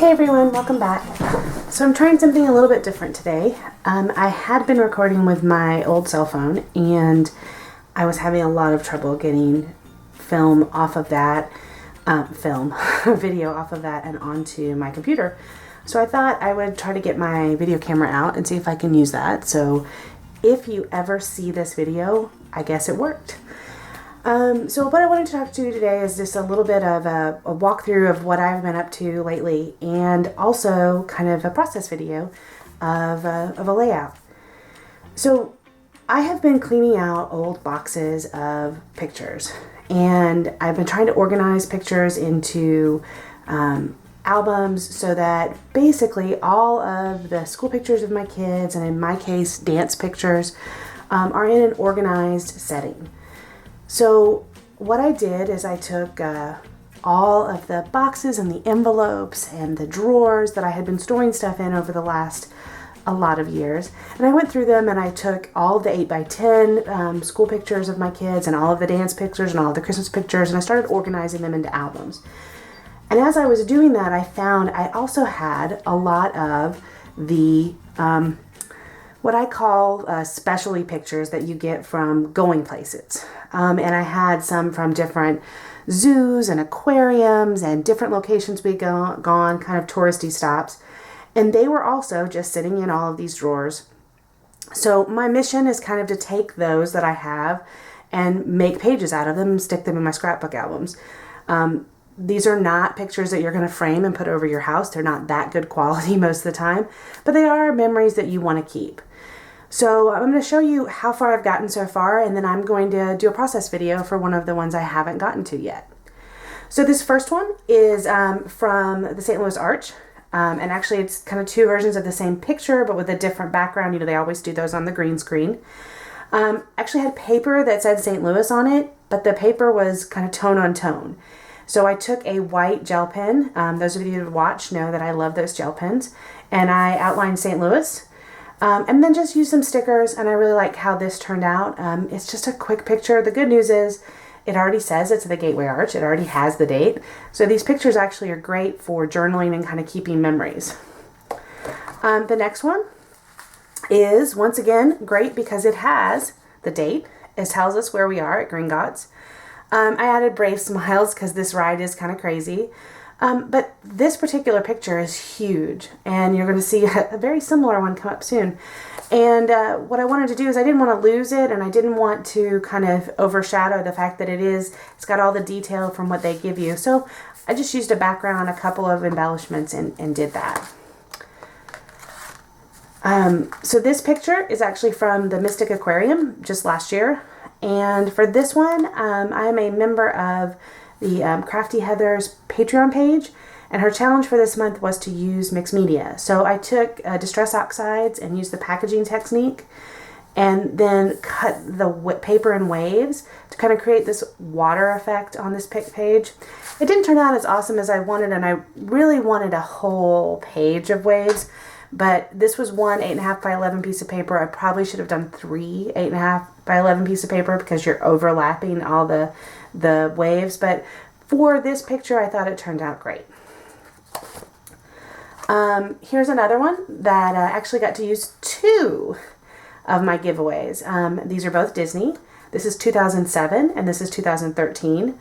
Hey everyone, welcome back. So I'm trying something a little bit different today. I had been recording with my old cell phone and I was having a lot of trouble getting film off of that, video off of that and onto my computer. So I thought I would try to get my video camera out and see if I can use that. So if you ever see this video, I guess it worked. So what I wanted to talk to you today is just a little bit of a walkthrough of what I've been up to lately, and also kind of a process video of a layout. So I have been cleaning out old boxes of pictures, and I've been trying to organize pictures into albums so that basically all of the school pictures of my kids, and in my case dance pictures, are in an organized setting. So what I did is I took all of the boxes and the envelopes and the drawers that I had been storing stuff in over the last a lot of years, and I went through them and I took all of the 8x10 school pictures of my kids and all of the dance pictures and all of the Christmas pictures, and I started organizing them into albums. And as I was doing that, I found I also had a lot of the what I call specialty pictures that you get from going places. And I had some from different zoos and aquariums and different locations we'd gone, kind of touristy stops. And they were also just sitting in all of these drawers. So my mission is kind of to take those that I have and make pages out of them and stick them in my scrapbook albums. These are not pictures that you're going to frame and put over your house. They're not that good quality most of the time, but they are memories that you want to keep. So I'm going to show you how far I've gotten so far, and then I'm going to do a process video for one of the ones I haven't gotten to yet. So this first one is from the St. Louis Arch, and actually it's kind of two versions of the same picture, but with a different background. You know, they always do those on the green screen. Actually had paper that said St. Louis on it, but the paper was kind of tone on tone. So I took a white gel pen. Those of you who watch know that I love those gel pens, and I outlined St. Louis. And then just use some stickers, and I really like how this turned out. It's just a quick picture. The good news is it already says it's the Gateway Arch. It already has the date. So these pictures actually are great for journaling and kind of keeping memories. The next one is, once again, great because it has the date. It tells us where we are at Gringotts. I added brave smiles because this ride is kind of crazy. But this particular picture is huge, and you're going to see a very similar one come up soon. And what I wanted to do is I didn't want to lose it, and I didn't want to kind of overshadow the fact that it's got all the detail from what they give you. So I just used a background, a couple of embellishments, and did that. So this picture is actually from the Mystic Aquarium just last year. And for this one, I am a member of the Crafty Heather's Patreon page, and her challenge for this month was to use mixed media. So I took distress oxides and used the packaging technique, and then cut the paper in waves to kind of create this water effect on this page. It didn't turn out as awesome as I wanted, and I really wanted a whole page of waves, but this was one 8.5 by 11 piece of paper. I probably should have done 3 8.5 by 11 piece of paper because you're overlapping all the waves, but for this picture I thought it turned out great. Here's another one that I actually got to use 2 of my giveaways. These are both Disney. This is 2007 and this is 2013.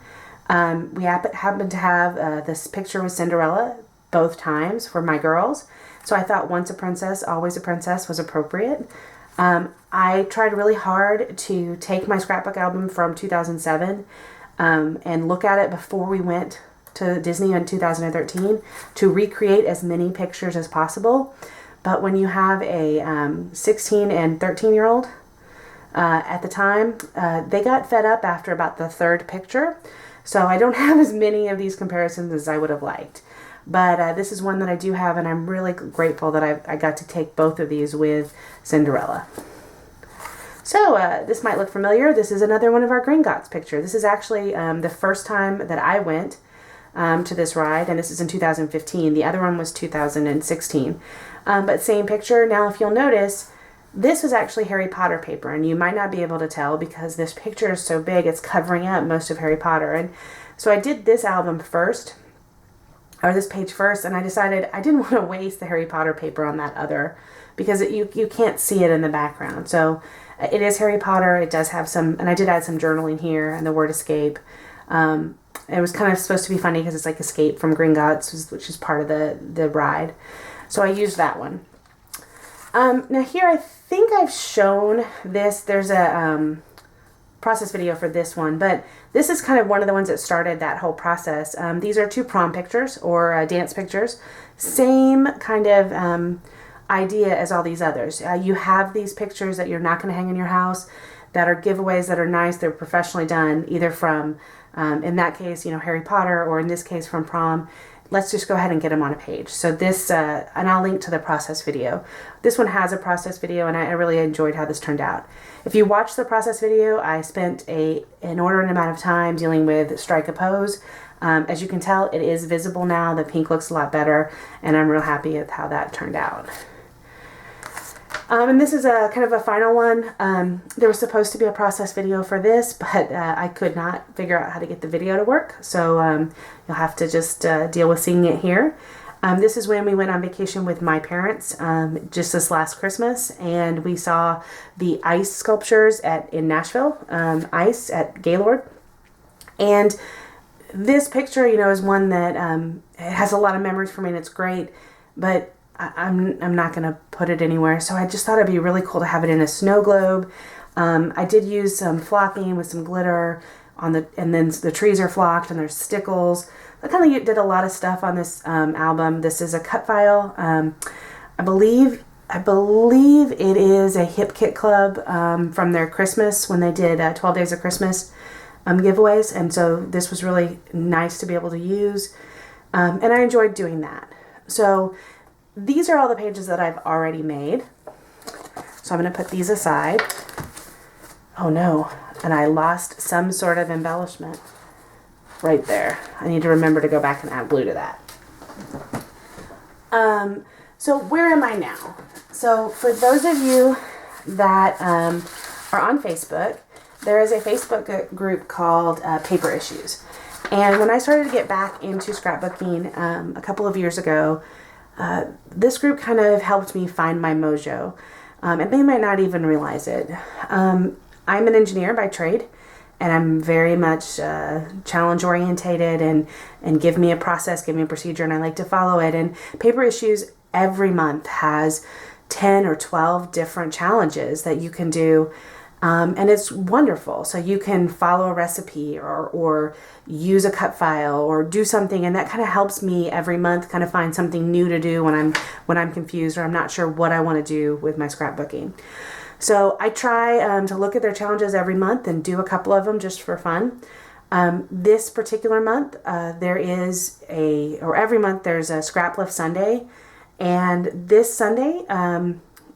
We happened to have this picture with Cinderella both times for my girls, so I thought once a princess, always a princess was appropriate. I tried really hard to take my scrapbook album from 2007 and look at it before we went to Disney in 2013 to recreate as many pictures as possible. But when you have a 16 and 13-year-old at the time, they got fed up after about the 3rd picture. So I don't have as many of these comparisons as I would have liked. But this is one that I do have, and I'm really grateful that I got to take both of these with Cinderella. So this might look familiar. This is another one of our Gringotts picture. This is actually the first time that I went to this ride, and this is in 2015. The other one was 2016. But same picture. Now, if you'll notice, this was actually Harry Potter paper, and you might not be able to tell because this picture is so big, it's covering up most of Harry Potter. And so I did this album first, or this page first, and I decided I didn't want to waste the Harry Potter paper on that other, because you can't see it in the background. So it is Harry Potter. It does have some, and I did add some journaling here and the word escape. It was kind of supposed to be funny because it's like escape from Gringotts, which is part of the ride. So I used that one. Now here I think I've shown this. There's a process video for this one, but this is kind of one of the ones that started that whole process. These are 2 prom pictures or dance pictures. Same kind of idea as all these others. You have these pictures that you're not going to hang in your house that are giveaways that are nice. They're professionally done, either from, in that case, Harry Potter, or in this case from prom. Let's just go ahead and get them on a page. So this, and I'll link to the process video. This one has a process video, and I really enjoyed how this turned out. If you watch the process video, I spent an inordinate amount of time dealing with strike a pose. As you can tell, it is visible now. The pink looks a lot better, and I'm real happy with how that turned out. And this is a kind of a final one. There was supposed to be a process video for this, but I could not figure out how to get the video to work. So you'll have to just deal with seeing it here. This is when we went on vacation with my parents just this last Christmas, and we saw the ice sculptures in Nashville, ice at Gaylord. And this picture, is one that it has a lot of memories for me, and it's great, but I'm not going to put it anywhere. So I just thought it'd be really cool to have it in a snow globe. I did use some flocking with some glitter and then the trees are flocked and there's stickles. I kind of did a lot of stuff on this album. This is a cut file. I believe it is a Hip Kit Club from their Christmas, when they did 12 Days of Christmas giveaways. And so this was really nice to be able to use. And I enjoyed doing that. So these are all the pages that I've already made. So I'm going to put these aside. Oh no, and I lost some sort of embellishment right there. I need to remember to go back and add glue to that. So where am I now? So for those of you that are on Facebook, there is a Facebook group called Paper Issues. And when I started to get back into scrapbooking a couple of years ago, this group kind of helped me find my mojo, and they might not even realize it. I'm an engineer by trade, and I'm very much challenge orientated, and give me a process, give me a procedure, and I like to follow it. And Paper Issues every month has 10 or 12 different challenges that you can do. And it's wonderful. So you can follow a recipe or use a cut file or do something, and that kind of helps me every month kind of find something new to do when I'm confused or I'm not sure what I want to do with my scrapbooking. So I try to look at their challenges every month and do a couple of them just for fun. This particular month, every month there's a Scraplift Sunday, and this Sunday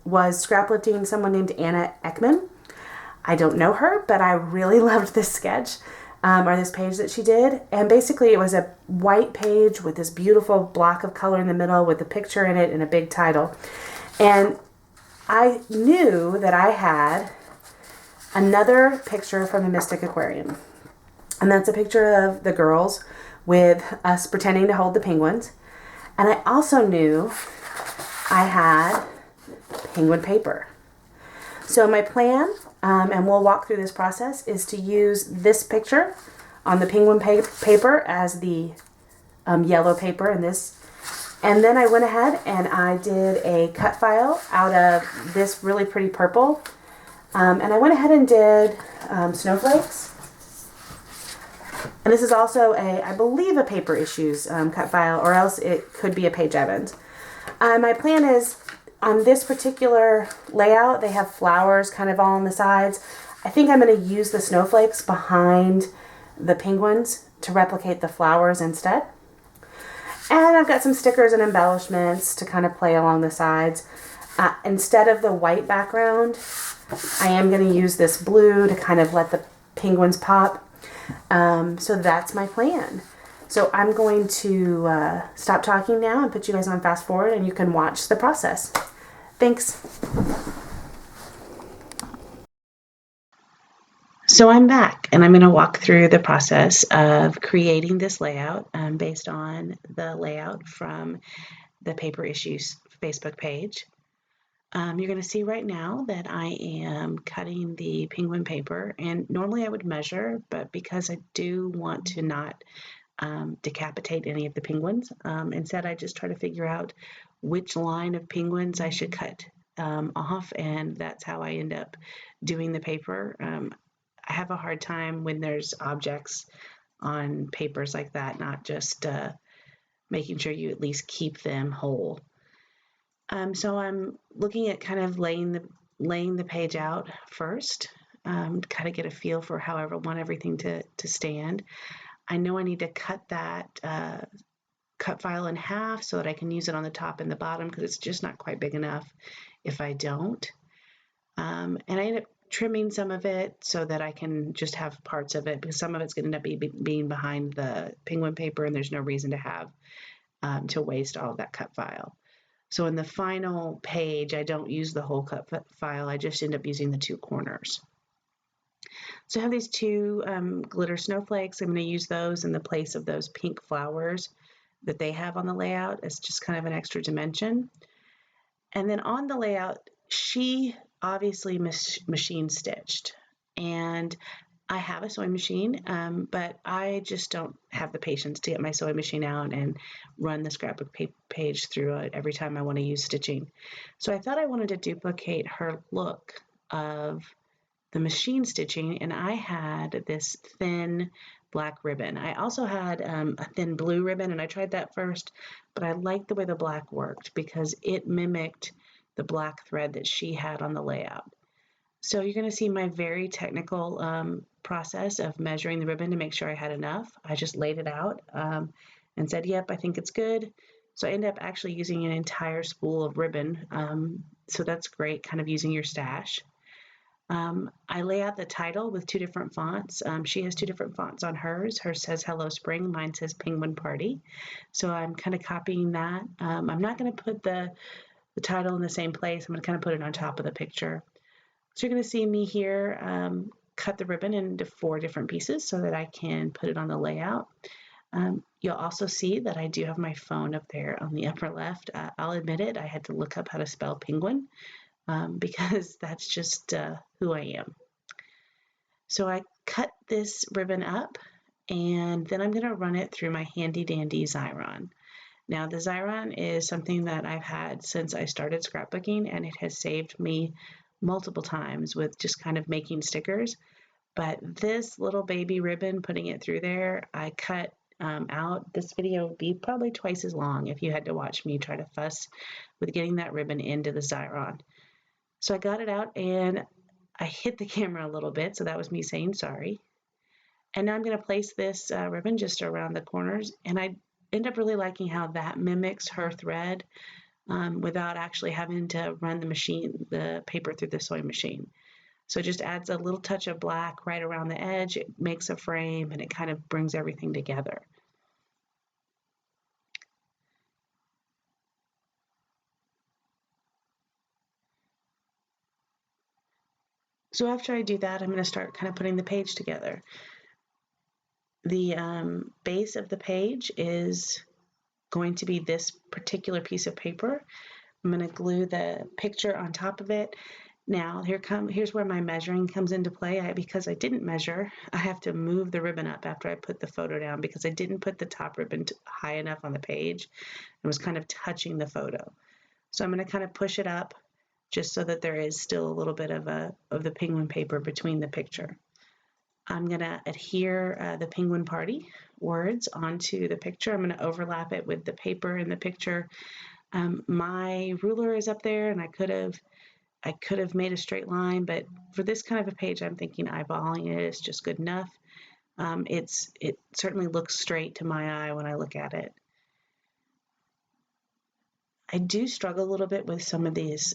was scraplifting someone named Anna Ekman. I don't know her, but I really loved this sketch, or this page that she did. And basically it was a white page with this beautiful block of color in the middle with a picture in it and a big title. And I knew that I had another picture from the Mystic Aquarium. And that's a picture of the girls with us pretending to hold the penguins. And I also knew I had penguin paper. So my plan, and we'll walk through this process, is to use this picture on the penguin paper as the yellow paper in this. And then I went ahead and I did a cut file out of this really pretty purple. And I went ahead and did snowflakes. And this is also I believe a Paper Issues cut file, or else it could be a Paige Evans. My plan is, on this particular layout, they have flowers kind of all on the sides. I think I'm going to use the snowflakes behind the penguins to replicate the flowers instead. And I've got some stickers and embellishments to kind of play along the sides. Instead of the white background, I am going to use this blue to kind of let the penguins pop. So that's my plan. So I'm going to stop talking now and put you guys on fast forward, and you can watch the process. Thanks. So I'm back, and I'm going to walk through the process of creating this layout based on the layout from the Paper Issues Facebook page. You're going to see right now that I am cutting the penguin paper, and normally I would measure, but because I do want to not decapitate any of the penguins, instead I just try to figure out which line of penguins I should cut off, and that's how I end up doing the paper. I have a hard time when there's objects on papers like that, not just making sure you at least keep them whole. So I'm looking at kind of laying the page out first, kind of get a feel for how I want everything to stand. I know I need to cut that cut file in half so that I can use it on the top and the bottom because it's just not quite big enough if I don't. And I end up trimming some of it so that I can just have parts of it because some of it's going to end up being behind the penguin paper and there's no reason to have to waste all of that cut file. So in the final page, I don't use the whole cut file. I just end up using the two corners. So I have these two glitter snowflakes. I'm going to use those in the place of those pink flowers that they have on the layout. It's just kind of an extra dimension. And then on the layout, she obviously machine stitched. And I have a sewing machine, but I just don't have the patience to get my sewing machine out and run the scrapbook page through it every time I want to use stitching. So I thought I wanted to duplicate her look of the machine stitching, and I had this thin black ribbon. I also had a thin blue ribbon, and I tried that first, but I liked the way the black worked because it mimicked the black thread that she had on the layout. So you're going to see my very technical process of measuring the ribbon to make sure I had enough. I just laid it out and said, yep, I think it's good. So I ended up actually using an entire spool of ribbon. So that's great, kind of using your stash. I lay out the title with two different fonts. She has two different fonts on hers. Hers says Hello Spring, mine says Penguin Party. So I'm kind of copying that. I'm not going to put the title in the same place. I'm going to kind of put it on top of the picture. So you're going to see me here cut the ribbon into 4 different pieces so that I can put it on the layout. You'll also see that I do have my phone up there on the upper left. I'll admit it, I had to look up how to spell penguin because that's just who I am. So I cut this ribbon up and then I'm going to run it through my handy dandy Xyron. Now the Xyron is something that I've had since I started scrapbooking and it has saved me multiple times with just kind of making stickers. But this little baby ribbon, putting it through there, I cut out. This video would be probably twice as long if you had to watch me try to fuss with getting that ribbon into the Xyron. So I got it out and I hit the camera a little bit, so that was me saying sorry. And now I'm going to place this ribbon just around the corners, and I end up really liking how that mimics her thread without actually having to run the paper through the sewing machine. So it just adds a little touch of black right around the edge. It makes a frame and it kind of brings everything together. So after I do that, I'm going to start kind of putting the page together. The base of the page is going to be this particular piece of paper. I'm going to glue the picture on top of it. Now here's where my measuring comes into play. Because I didn't measure, I have to move the ribbon up after I put the photo down because I didn't put the top ribbon high enough on the page. It was kind of touching the photo. So I'm going to kind of push it up just so that there is still a little bit of the penguin paper between the picture. I'm going to adhere the penguin party words onto the picture. I'm going to overlap it with the paper in the picture. My ruler is up there and I could have made a straight line, but for this kind of a page, I'm thinking eyeballing it is just good enough. It certainly looks straight to my eye when I look at it. I do struggle a little bit with some of these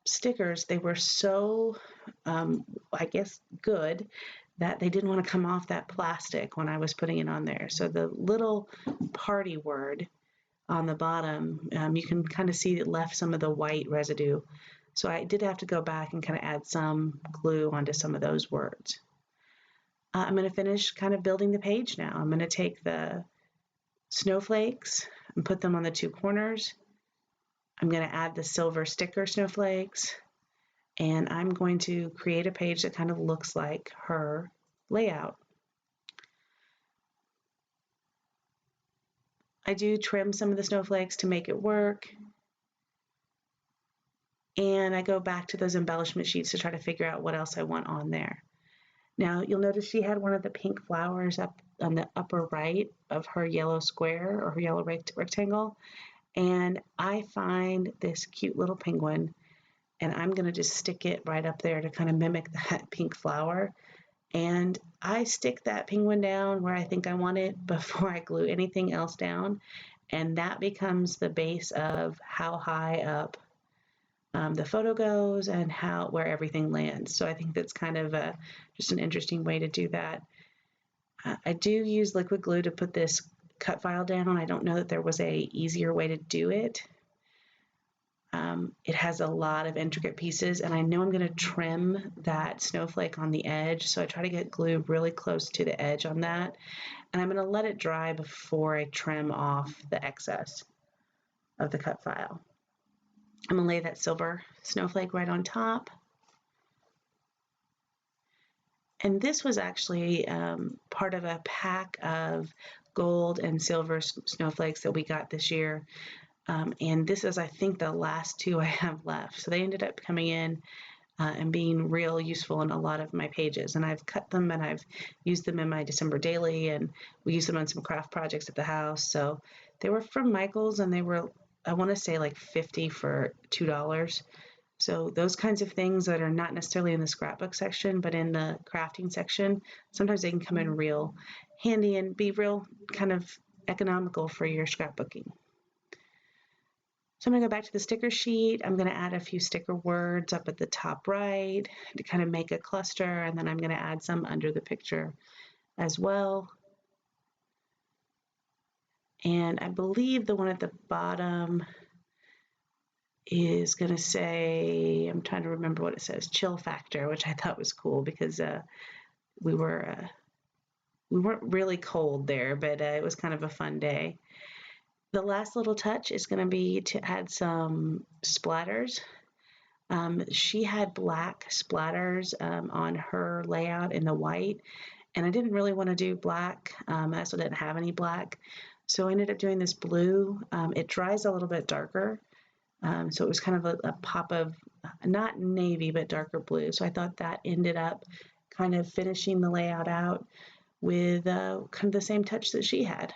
stickers. They were so, I guess, good that they didn't want to come off that plastic when I was putting it on there. So the little party word on the bottom, you can kind of see it left some of the white residue. So I did have to go back and kind of add some glue onto some of those words. I'm going to finish kind of building the page now. I'm going to take the snowflakes and put them on the two corners. I'm going to add the silver sticker snowflakes, and I'm going to create a page that kind of looks like her layout. I do trim some of the snowflakes to make it work, and I go back to those embellishment sheets to try to figure out what else I want on there. Now, you'll notice she had one of the pink flowers up on the upper right of her yellow square or her yellow rectangle. And I find this cute little penguin, and I'm going to just stick it right up there to kind of mimic that pink flower. And I stick that penguin down where I think I want it before I glue anything else down. And that becomes the base of how high up the photo goes and where everything lands. So I think that's kind of just an interesting way to do that. I do use liquid glue to put this cut file down. I don't know that there was a easier way to do it. It has a lot of intricate pieces, and I know I'm going to trim that snowflake on the edge, so I try to get glue really close to the edge on that, and I'm going to let it dry before I trim off the excess of the cut file. I'm going to lay that silver snowflake right on top. And this was actually part of a pack of gold and silver snowflakes that we got this year. And this is, I think, the last two I have left. So they ended up coming in and being real useful in a lot of my pages. And I've cut them and I've used them in my December daily, and we use them on some craft projects at the house. So they were from Michael's, and they were, I want to say, like $50 for $2. So those kinds of things that are not necessarily in the scrapbook section, but in the crafting section, sometimes they can come in real handy and be real kind of economical for your scrapbooking. So I'm going to go back to the sticker sheet. I'm going to add a few sticker words up at the top right to kind of make a cluster, and then I'm going to add some under the picture as well. And I believe the one at the bottom is going to say, I'm trying to remember what it says, chill factor, which I thought was cool because we weren't really cold there, but it was kind of a fun day. The last little touch is going to be to add some splatters. She had black splatters on her layout in the white, and I didn't really want to do black. I also didn't have any black, so I ended up doing this blue. It dries a little bit darker, so it was kind of a pop of not navy but darker blue. So I thought that ended up kind of finishing the layout out with kind of the same touch that she had.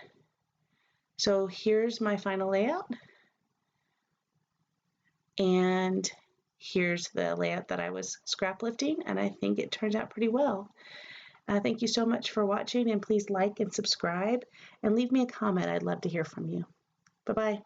So here's my final layout, and here's the layout that I was scrap lifting, and I think it turned out pretty well. Thank you so much for watching, and please like and subscribe and leave me a comment. I'd love to hear from you. Bye-bye.